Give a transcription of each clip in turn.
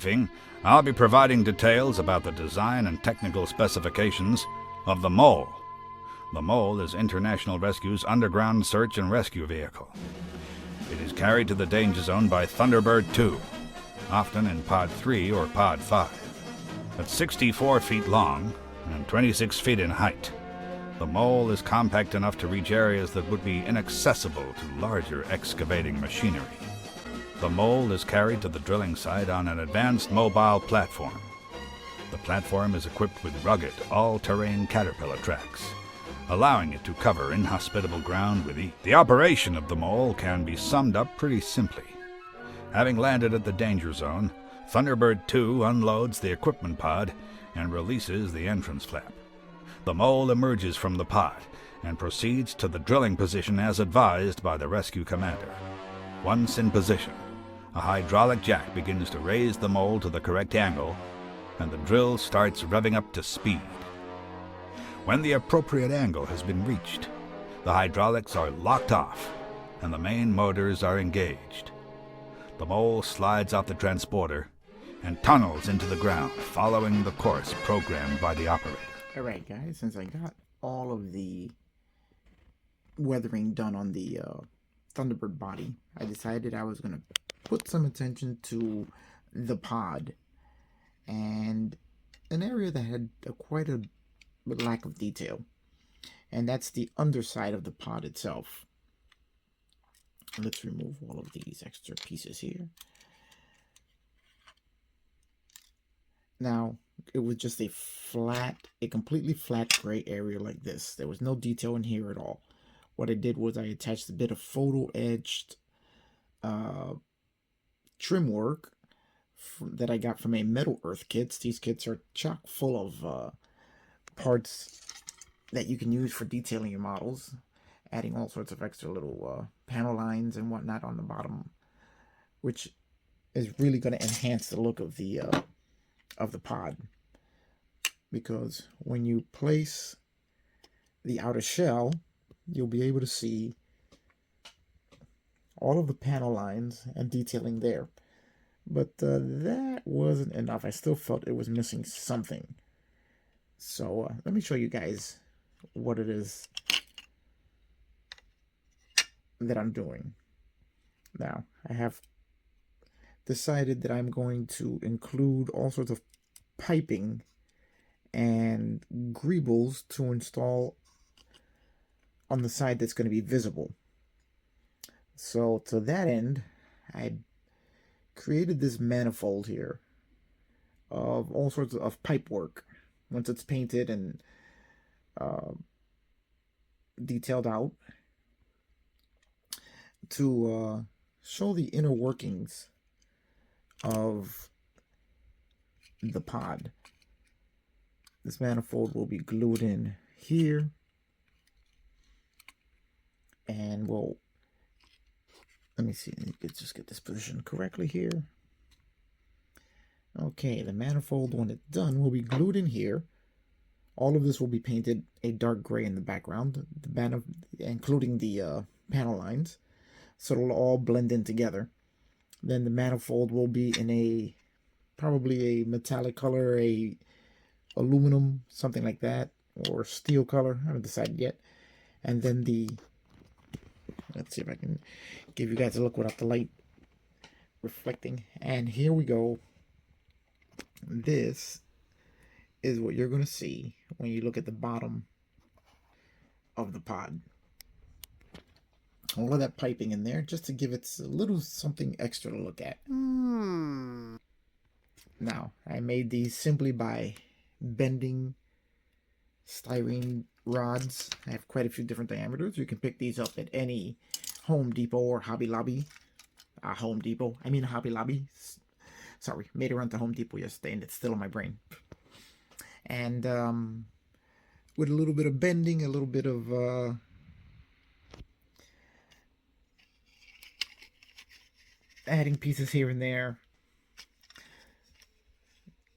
briefing, I'll be providing details about the design and technical specifications of the Mole. The Mole is International Rescue's underground search and rescue vehicle. It is carried to the danger zone by Thunderbird 2, often in Pod 3 or Pod 5. At 64 feet long and 26 feet in height, the Mole is compact enough to reach areas that would be inaccessible to larger excavating machinery. The Mole is carried to the drilling site on an advanced mobile platform. The platform is equipped with rugged, all-terrain caterpillar tracks, allowing it to cover inhospitable ground with ease. The operation of the Mole can be summed up pretty simply. Having landed at the danger zone, Thunderbird 2 unloads the equipment pod and releases the entrance flap. The Mole emerges from the pod and proceeds to the drilling position as advised by the rescue commander. Once in position, a hydraulic jack begins to raise the Mole to the correct angle, and the drill starts revving up to speed. When the appropriate angle has been reached, the hydraulics are locked off and the main motors are engaged. The Mole slides off the transporter and tunnels into the ground, following the course programmed by the operator. Alright guys, since I got all of the weathering done on the Thunderbird body, I decided I was going to put some attention to the pod and an area that had quite a lack of detail, and that's the underside of the pod itself. Let's remove all of these extra pieces here. Now, it was just a completely flat gray area like this. There was no detail in here at all. What I did was I attached a bit of photo etched trim work that I got from a Metal Earth kits. These kits are chock full of parts that you can use for detailing your models, adding all sorts of extra little panel lines and whatnot on the bottom, which is really going to enhance the look of the pod, because when you place the outer shell, you'll be able to see all of the panel lines and detailing there. But that wasn't enough. I still felt it was missing something. So let me show you guys what it is that I'm doing. Now, I have decided that I'm going to include all sorts of piping and greebles to install on the side that's going to be visible. So to that end, I created this manifold here of all sorts of pipe work. Once it's painted and detailed out, to show the inner workings of the pod. This manifold will be glued in here, and we'll, let me see, let's just get this positioned correctly here. Okay, the manifold, when it's done, will be glued in here. All of this will be painted a dark gray in the background, including the panel lines, so it'll all blend in together. Then the manifold will be in probably a metallic color, a aluminum, something like that, or steel color. I haven't decided yet. And then let's see if I can give you guys a look without the light reflecting. And here we go. This is what you're going to see when you look at the bottom of the pod. All of that piping in there just to give it a little something extra to look at. Now, I made these simply by bending styrene rods. I have quite a few different diameters. You can pick these up at any Home Depot or Hobby Lobby. Hobby Lobby. Sorry, made it run to Home Depot yesterday and it's still in my brain. And with a little bit of bending, a little bit of adding pieces here and there,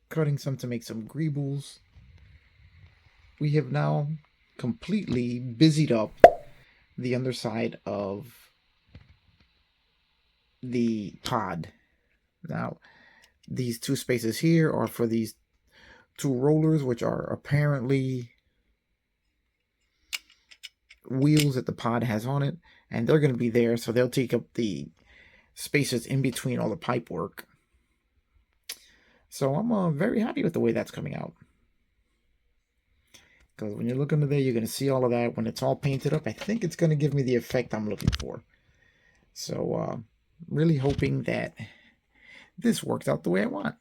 cutting some to make some greebles, we have now completely busied up the underside of the pod. Now, these two spaces here are for these two rollers, which are apparently wheels that the pod has on it, and they're going to be there, so they'll take up the spaces in between all the pipe work. So I'm very happy with the way that's coming out. Because when you look under there, you're going to see all of that. When it's all painted up, I think it's going to give me the effect I'm looking for. So really hoping that this works out the way I want.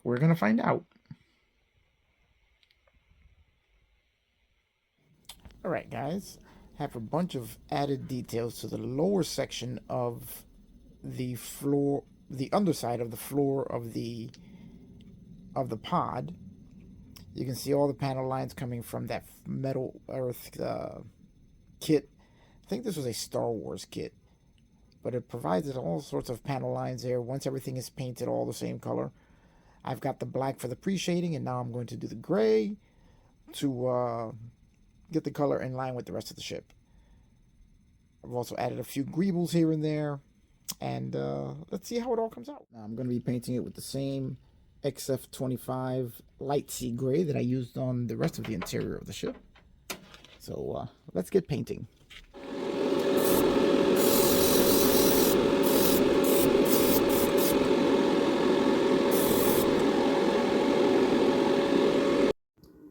We're going to find out. All right, guys. Have a bunch of added details to the lower section of the floor, the underside of the floor of the pod. You can see all the panel lines coming from that metal earth kit. I think this was a Star Wars kit, but it provides all sorts of panel lines there. Once everything is painted all the same color, I've got the black for the pre-shading, and now I'm going to do the gray to get the color in line with the rest of the ship. I've also added a few greebles here and there, and let's see how it all comes out. Now I'm going to be painting it with the same XF25 light sea gray that I used on the rest of the interior of the ship. So let's get painting.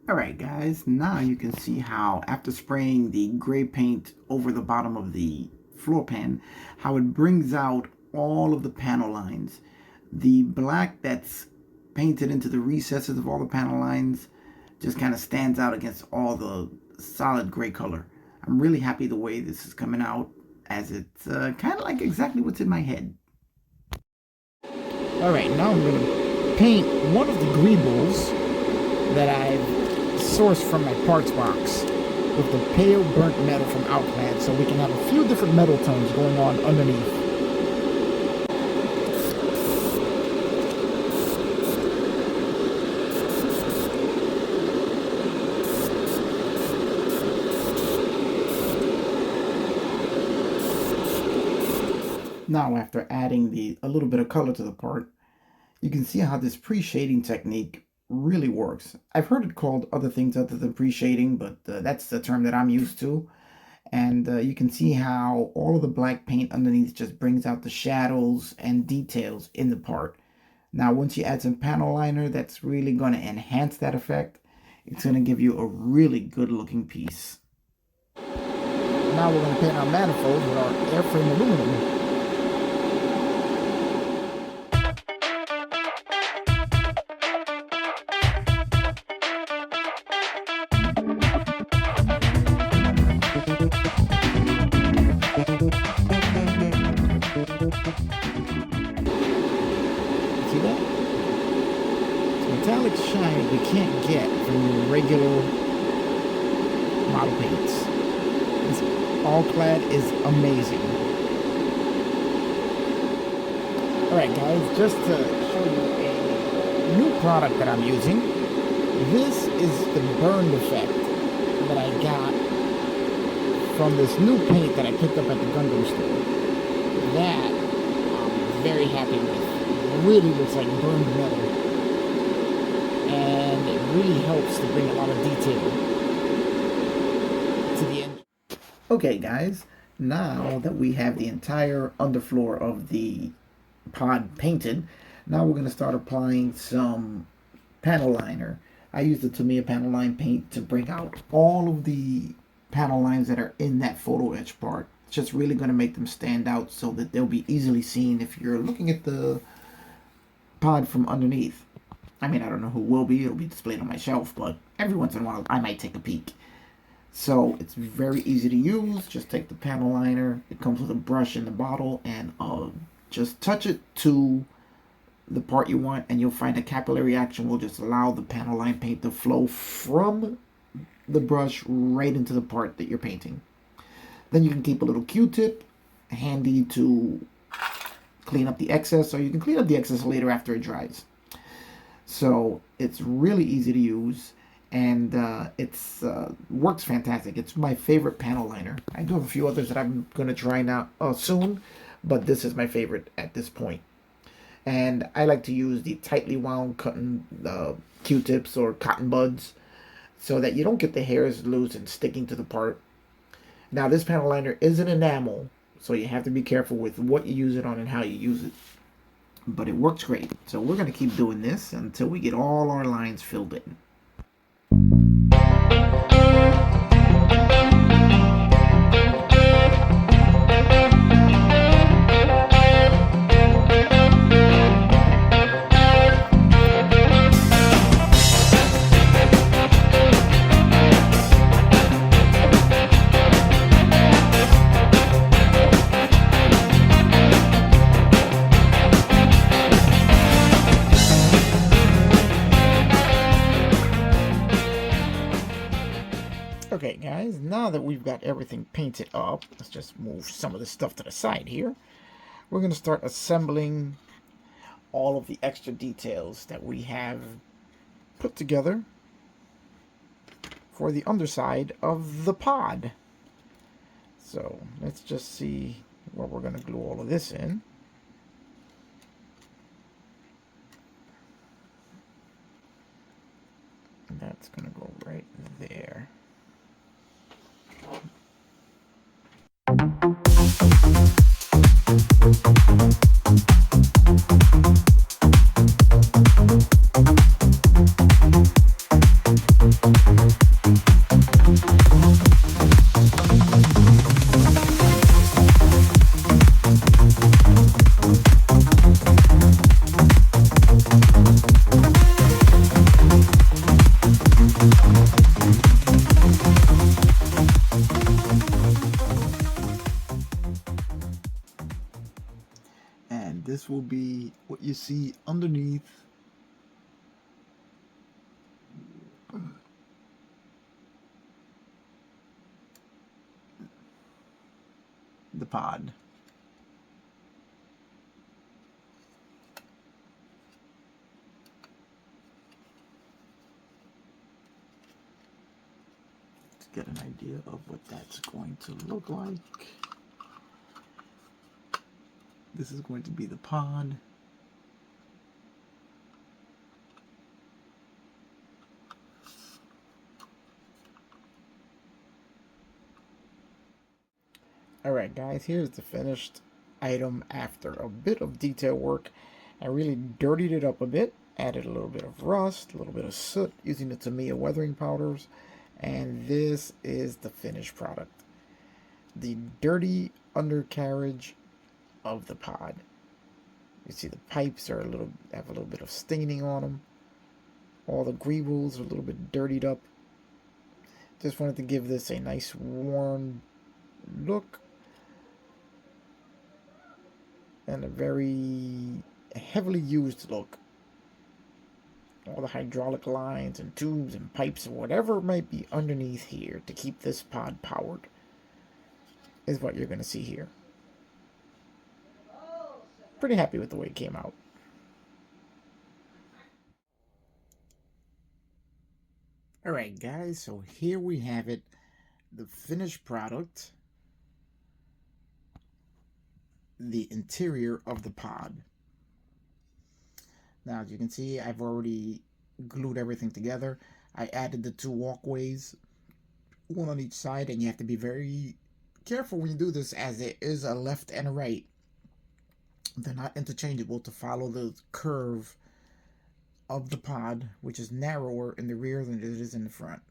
Alright guys, now you can see how after spraying the gray paint over the bottom of the floor pan, how it brings out all of the panel lines. The black that's painted into the recesses of all the panel lines just kind of stands out against all the solid gray color. I'm really happy the way this is coming out, as it's kind of like exactly what's in my head. Alright, now I'm going to paint one of the greebles that I've sourced from my parts box with the pale burnt metal from Outclad, so we can have a few different metal tones going on underneath. Now, after adding a little bit of color to the part, you can see how this pre-shading technique really works. I've heard it called other things other than pre-shading, but that's the term that I'm used to. And you can see how all of the black paint underneath just brings out the shadows and details in the part. Now, once you add some panel liner, that's really going to enhance that effect. It's going to give you a really good looking piece. Now we're going to paint our manifold with our airframe aluminum. See that? It's metallic shine we can't get from your regular model paints. This All-Clad is amazing. Alright guys, just to show you a new product that I'm using. This is the burned effect that I got from this new paint that I picked up at the Gundam store. That I'm very happy with. It really looks like burned metal, and it really helps to bring a lot of detail to the end. Okay guys, now that we have the entire underfloor of the pod painted, now we're going to start applying some panel liner. I used the Tamiya panel line paint to bring out all of the panel lines that are in that photo etch part. It's just really going to make them stand out so that they'll be easily seen if you're looking at the pod from underneath. I mean, I don't know who will be. It'll be displayed on my shelf, but every once in a while I might take a peek. So it's very easy to use. Just take the panel liner. It comes with a brush in the bottle, and just touch it to the part you want, and you'll find a capillary action will just allow the panel line paint to flow from the brush right into the part that you're painting. Then you can keep a little Q-tip handy to clean up the excess, or you can clean up the excess later after it dries. So it's really easy to use, and it's works fantastic. It's my favorite panel liner. I do have a few others that I'm going to try now soon, but this is my favorite at this point. And I like to use the tightly wound cotton Q-tips or cotton buds so that you don't get the hairs loose and sticking to the part. Now this panel liner is an enamel, so you have to be careful with what you use it on and how you use it. But it works great. So we're going to keep doing this until we get all our lines filled in. Okay guys, now that we've got everything painted up, let's just move some of the stuff to the side here. We're going to start assembling all of the extra details that we have put together for the underside of the pod. So let's just see where we're going to glue all of this in. And that's going to go right there. And this will be what you see underneath the pod. Let's get an idea of what that's going to look like. This is going to be the pod. Alright guys, here's the finished item after a bit of detail work. I really dirtied it up a bit, added a little bit of rust, a little bit of soot using the Tamiya weathering powders, and this is the finished product. The dirty undercarriage of the pod. You see the pipes are have a little bit of staining on them. All the greebles are a little bit dirtied up. Just wanted to give this a nice worn look and a very heavily used look. All the hydraulic lines and tubes and pipes and whatever might be underneath here to keep this pod powered is what you're going to see here. Pretty happy with the way it came out. Alright guys, so here we have it, the finished product, the interior of the pod. Now as you can see, I've already glued everything together. I added the two walkways, one on each side, and you have to be very careful when you do this as there is a left and a right. They're not interchangeable to follow the curve of the pod, which is narrower in the rear than it is in the front.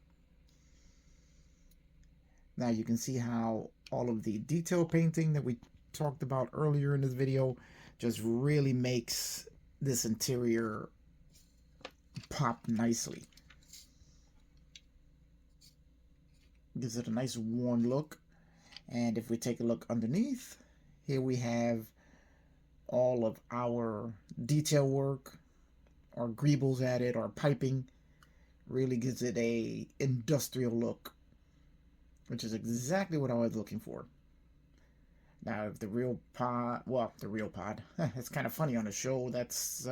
Now you can see how all of the detail painting that we talked about earlier in this video just really makes this interior pop nicely. Gives it a nice worn look. And if we take a look underneath, here we have all of our detail work, our greebles added, our piping. Really gives it a industrial look, which is exactly what I was looking for. Now, if the real pod, it's kind of funny on a show that's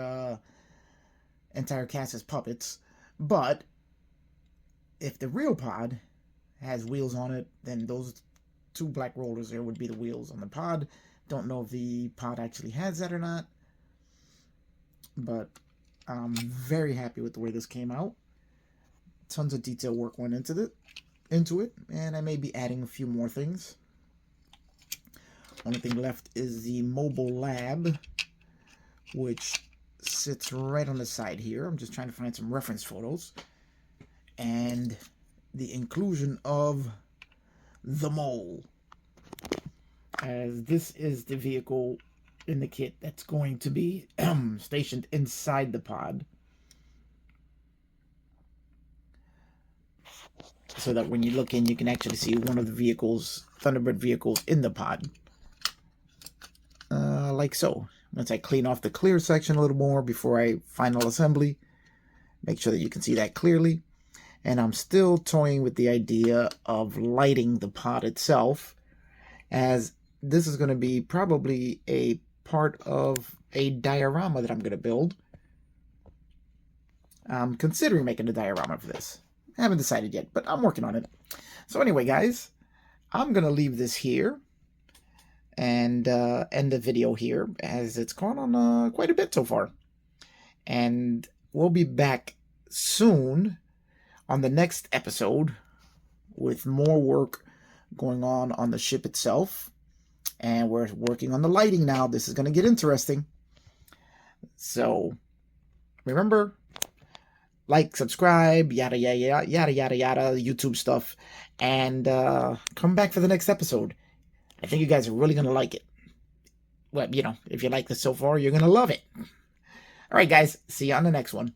entire cast is puppets, but if the real pod has wheels on it, then those two black rollers there would be the wheels on the pod. Don't know if the pod actually has that or not, but I'm very happy with the way this came out. Tons of detail work went into it, and I may be adding a few more things. Only thing left is the mobile lab, which sits right on the side here. I'm just trying to find some reference photos. And the inclusion of the mole, as this is the vehicle in the kit that's going to be stationed inside the pod, so that when you look in, you can actually see one of the vehicles, Thunderbird vehicles, in the pod, like so. Once I clean off the clear section a little more before I final assembly, make sure that you can see that clearly. And I'm still toying with the idea of lighting the pod itself, as this is going to be probably a part of a diorama that I'm going to build. I'm considering making a diorama for this. I haven't decided yet, but I'm working on it. So anyway, guys, I'm going to leave this here and end the video here, as it's gone on quite a bit so far. And we'll be back soon on the next episode with more work going on the ship itself. And we're working on the lighting now. This is going to get interesting. So remember, like, subscribe, yada, yada, yada, yada, yada, yada, YouTube stuff. And come back for the next episode. I think you guys are really going to like it. Well, you know, if you like this so far, you're going to love it. All right, guys. See you on the next one.